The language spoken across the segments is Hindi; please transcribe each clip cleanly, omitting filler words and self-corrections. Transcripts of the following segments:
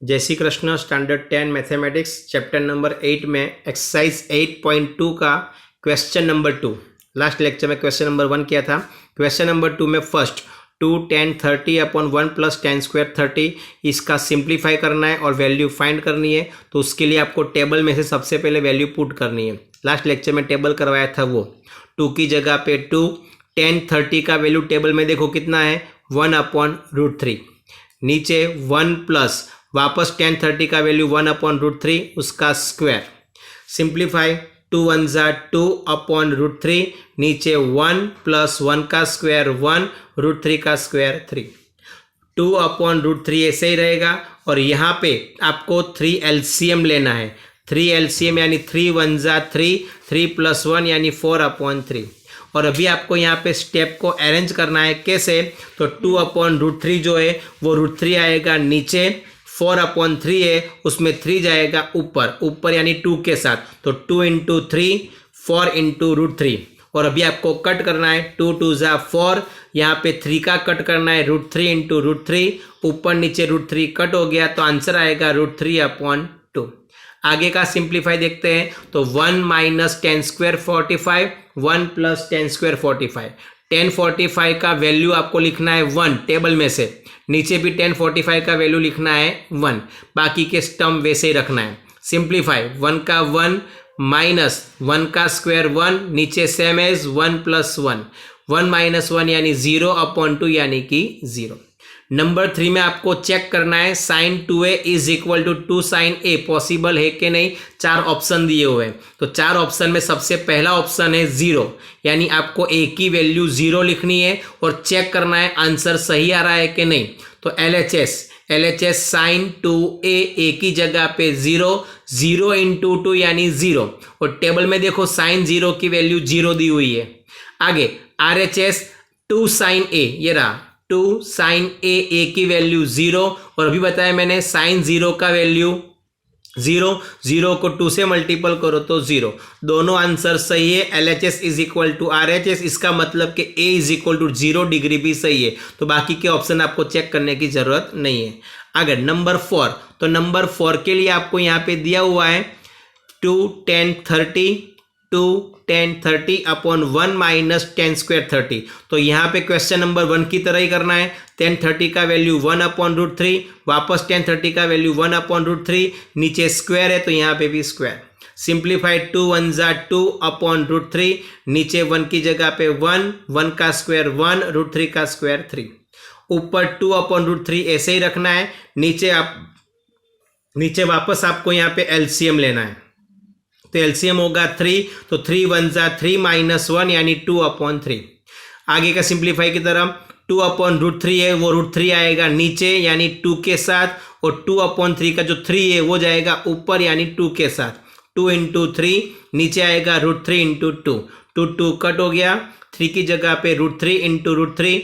जय Shri Krishna. Standard 10 mathematics chapter number 8 में एक्सरसाइज 8.2 का क्वेश्चन नंबर 2, लास्ट लेक्चर में क्वेश्चन नंबर 1 किया था। क्वेश्चन नंबर 2 में फर्स्ट 2 10 30 अपॉन 1 प्लस 10 स्क्वायर 30 इसका सिंप्लीफाई करना है और वैल्यू फाइंड करनी है। तो उसके लिए आपको टेबल में से सबसे पहले वैल्यू पुट करनी है। लास्ट लेक्चर में टेबल करवाया था, वो 2 की जगह पे 2 10 30 का वैल्यू टेबल में देखो कितना है 1/√3, नीचे 1 प्लस वापस 10 30 का वैल्यू 1/√3 उसका स्क्वायर, सिंप्लीफाई 2 1 ज़ा 2/√3, नीचे 1 प्लस 1 का स्क्वायर 1/√3 का स्क्वायर 3, 2/√3 ऐसे ही रहेगा। और यहाँ पे आपको 3 LCM लेना है। 3 LCM यानी 3 1 ज़ा 3, 3 + 1 यानी 4/3। और अभी आपको यहाँ पे स्टेप को अरेंज करना है। कैसे? तो 2/√3 जो है वो √3 आएगा नीचे, 4/3 है उसमें 3 जाएगा ऊपर, ऊपर यानी 2 के साथ, तो 2 × 3 4 × √3। और अभी आपको कट करना है, 2 2 ज़ा 4, यहाँ पे 3 का कट करना है, √3 × √3, ऊपर नीचे √3 कट हो गया तो आंसर आएगा √3/2। आगे का सिंप्लीफाई देखते हैं। तो 1 - 10 स्क्वायर 45, 1 + 10 स्क्वायर 45। 10 45 का वैल्यू आपको लिखना है 1 टेबल में से, नीचे भी 10 45 का वैल्यू लिखना है 1, बाकी के टर्म वैसे ही रखना है। सिंप्लीफाई 1 का 1 माइनस 1 का स्क्वायर 1, नीचे सेम एज 1 + 1, 1 - 1 यानी 0/2 यानी कि 0। नंबर 3 में आपको चेक करना है sin 2a = 2 sin a possible है कि नहीं। 4 ऑप्शन दिए हुए हैं, तो 4 ऑप्शन में सबसे पहला ऑप्शन है 0, यानी आपको a की वैल्यू 0 लिखनी है और चेक करना है आंसर सही आ रहा है कि नहीं। तो LHS sin 2a, a की जगह पे 0, 0 × 2 यानी 0, और टेबल में देखो sin 0 की वैल्यू 0 दी हुई है। आगे RHS 2 sin a, ये रहा 2 sin a की वैल्यू 0, और अभी बताया मैंने sin 0 का वैल्यू 0, 0 को 2 से मल्टीपल करो तो 0। दोनों आंसर सही है। LHS = RHS, इसका मतलब कि a = 0 डिग्री भी सही है, तो बाकी के ऑप्शन आपको चेक करने की जरूरत नहीं है। आगे नंबर 4, तो नंबर 4 के लिए आपको यहाँ पे दिया हुआ है 2 10 30, 2 10 30 अपॉन 1 - 10 स्क्वायर 30। तो यहाँ पे क्वेश्चन नंबर 1 की तरह ही करना है। 10 30 का वैल्यू 1/√3, वापस 10 30 का वैल्यू 1/√3, नीचे स्क्वायर है तो यहाँ पे भी स्क्वायर। सिंप्लीफाइड 2 1 ज़ा 2/√3, नीचे 1 की जगह पे 1, 1 का स्क्वायर 1, √3 का स्क्वायर 3, ऊपर 2/√3 ऐसे ही रखना है। नीचे वापस आपको यहाँ पे LCM लेना है, तो LCM होगा 3, तो 3 1 ज़ा 3 - 1 यानी 2/3। आगे का सिंप्लीफाई की तरफ 2/√3 है वो √3 आएगा नीचे यानी 2 के साथ, और 2/3 का जो 3 है वो जाएगा ऊपर यानी 2 के साथ, 2 × 3, नीचे आएगा √3 × 2, 2 कट हो गया, 3 की जगह पे √3 × √3,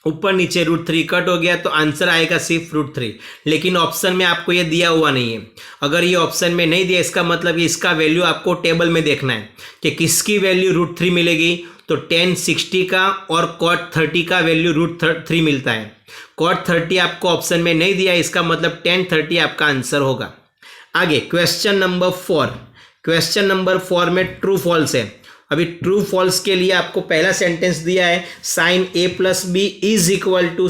ऊपर नीचे √3 कट हो गया तो आंसर आएगा सिर्फ √3। लेकिन ऑप्शन में आपको ये दिया हुआ नहीं है। अगर ये ऑप्शन में नहीं दिया इसका मतलब कि इसका वैल्यू आपको टेबल में देखना है कि किसकी वैल्यू √3 मिलेगी। तो tan 60 का और cot 30 का वैल्यू √3 मिलता है। cot 30 आपको ऑप्शन में नहीं दिया, इसका मतलब tan 30 आपका आंसर होगा। आगे क्वेश्चन नंबर 4, क्वेश्चन नंबर 4 में ट्रू फॉल्स है। अभी ट्रू फॉल्स के लिए आपको पहला सेंटेंस दिया है sin a + b =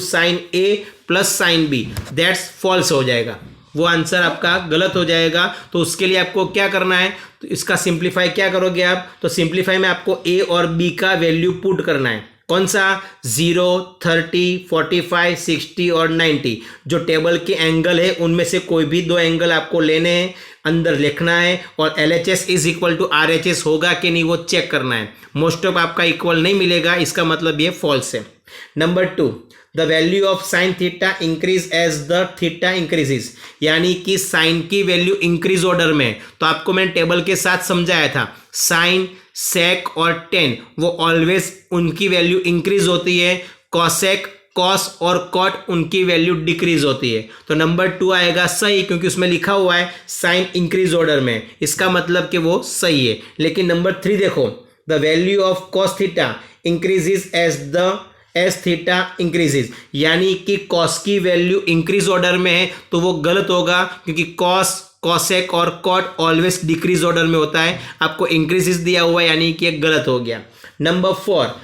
sin a + sin b, that's false हो जाएगा, वो आंसर आपका गलत हो जाएगा। तो उसके लिए आपको क्या करना है, तो इसका सिंप्लीफाई क्या करोगे आप, तो सिंप्लीफाई में आपको a और b का वैल्यू पुट करना है। कौन सा? 0 30 45 60 और 90, जो टेबल के एंगल है उनमें से कोई भी 2 एंगल आपको लेने हैं, अंदर लिखना है, और LHS = RHS होगा कि नहीं वो चेक करना है। मोस्ट ऑफ आपका इक्वल नहीं मिलेगा, इसका मतलब ये फॉल्स है। Number 2, the value of sin theta increase as the theta increases, यानी कि साइन की वैल्यू इंक्रीज ऑर्डर में। तो आपको मैंने टेबल के साथ समझाया था, साइन सेक और टेन वो ऑलवेज उनकी वैल्यू इंक्रीज होती है, कॉसेक कॉस और कॉट उनकी वैल्यू डिक्रीज होती है। तो नंबर 2 आएगा सही, क्योंकि उसमें लिखा हुआ है साइन इंक्रीज ऑर्डर में, इसका मतलब कि वो सही है। लेकिन नंबर 3 देखो, the value of cos theta increases as the as theta increases, यानी कि कॉस की वैल्यू इंक्रीज ऑर्डर में है तो वो गलत होगा, क्योंकि कॉस, कॉसेक और कॉट ऑलवेज डिक्रीज ऑर्डर में होता है। आपको इंक्रीजेस दिया हुआ है, यानी कि ये गलत हो गया। Number 4,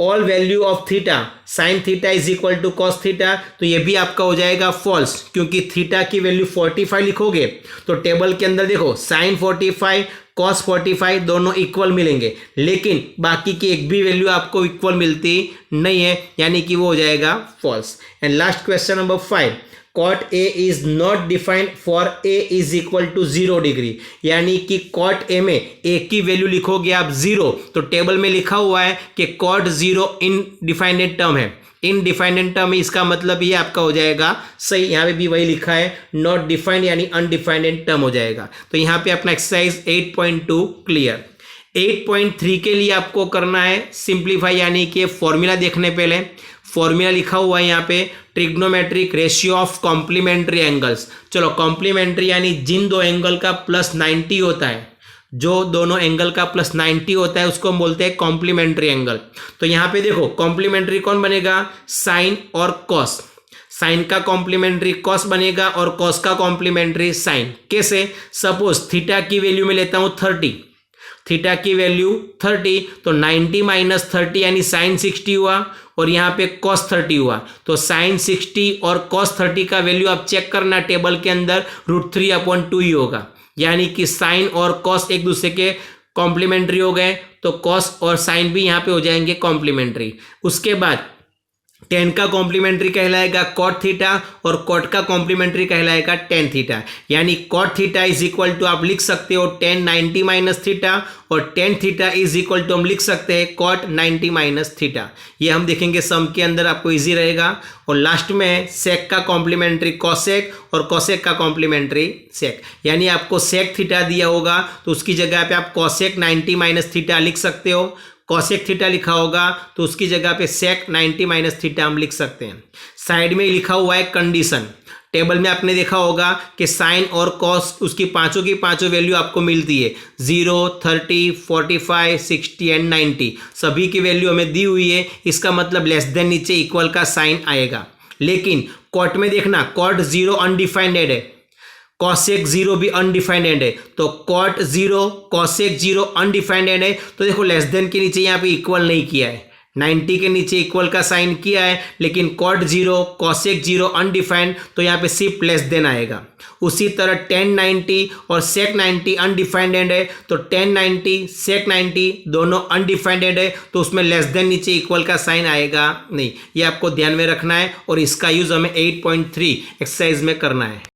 all value of theta sine theta is equal to cos theta, तो ये भी आपका हो जाएगा फॉल्स, क्योंकि थीटा की वैल्यू 45 लिखोगे तो टेबल के अंदर देखो साइन 45 कॉस 45 दोनों इक्वल मिलेंगे, लेकिन बाकी की एक भी वैल्यू आपको इक्वल मिलती नहीं है, यानी कि वो हो जाएगा false. And last question number 5, cot A is not defined for A is equal to 0 degree, यानी कि कॉट ए में ए की वैल्यू लिखोगे आप 0, तो टेबल में लिखा हुआ है कि कॉट 0 इनडिफाइनेट टर्म है। इनडिफाइनेट टर्म है, इसका मतलब ये आपका हो जाएगा सही, यहाँ पे भी वही लिखा है नॉट डिफाइंड, यानी अनडिफाइनेट टर्म हो जाएगा। तो यहाँ पे अपना एक्सरसाइज 8.2 क्लियर। 8.3 के लिए आपको करना है सिंप्लीफाई, यानी कि फॉर्मूला देखने पहले फॉर्मूला लिखा हुआ है यहाँ पे, trigonometric ratio of complementary angles. चलो कॉम्प्लीमेंट्री यानी जिन दो एंगल का प्लस 90 होता है, जो दोनों एंगल का प्लस 90 होता है उसको हम बोलते हैं कॉम्प्लीमेंट्री एंगल। तो यहाँ पे देखो कॉम्प्लीमेंट्री कौन बनेगा, साइन और कॉस। साइन का कॉम्प्लीमेंट्री कॉस बनेगा और कॉस का कॉम्प्लीमेंट्री साइन। कैसे, सपोज थीटा की वैल्यू में लेता हूँ 30, थीटा की वैल्यू 30, तो 90 माइनस 30 यानी साइन 60 हुआ, और यहाँ पे कॉस 30 हुआ, तो साइन 60 और कॉस 30 का वैल्यू आप चेक करना टेबल के अंदर √3/2 ही होगा, यानी कि साइन और कॉस एक दूसरे के कॉम्प्लीमेंट्री हो गए, तो कॉस और साइन भी यहाँ पे हो जाएंगे कॉम्प्लीमेंट्री। उसके बाद टेन का कॉम्प्लीमेंट्री कहलाएगा कॉट थीटा और कॉट का कॉम्प्लीमेंट्री कहलाएगा टेन थीटा, यानी cot theta is equal to आप लिख सकते हो टेन 90 माइनस थीटा, और tan theta is equal to हम लिख सकते हैं कॉट 90 माइनस थीटा। ये हम देखेंगे सम के अंदर, आपको इजी रहेगा। और लास्ट में सेक का कॉम्प्लीमेंट्री कॉसेक और कॉसेक का कॉम्प्लीमेंट्री सेक, यानी आपको सेक थीटा दिया होगा तो उसकी जगह पे आप कॉसेक 90 माइनस थीटा लिख सकते हो, कॉसेक थीटा लिखा होगा तो उसकी जगह पे सेक 90 माइनस थीटा हम लिख सकते हैं। साइड में लिखा हुआ है कंडीशन, टेबल में आपने देखा होगा कि साइन और कॉस उसकी पांचों की पांचों वैल्यू आपको मिलती है, 0, 30, 45, 60 एंड 90 सभी की वैल्यू हमें दी हुई है। इसका मतलब लेस देन नीचे इक्वल का साइन आएगा। लेकिन कॉट में देखना, कॉट 0 अनडिफाइंडेड है, कॉसेक 0 भी अनडिफाइंडेड है, तो कॉट 0 कॉसेक 0 अनडिफाइंडेड है, तो देखो लेस देन के नीचे यहाँ पे इक्वल नहीं किया है, 90 के नीचे इक्वल का साइन किया है, लेकिन कॉट 0 कॉसेक 0 अनडिफाइंड, तो यहाँ पे सिर्फ लेस देन आएगा। उसी तरह टेन 90 और सेक 90 अनडिफाइंडेड है, तो टेन 90 सेक 90 दोनों अनडिफाइंडेड है, तो उसमें लेस देन नीचे इक्वल का साइन आएगा नहीं। ये आपको ध्यान में रखना है और इसका यूज हमें 8.3 एक्सरसाइज में करना है।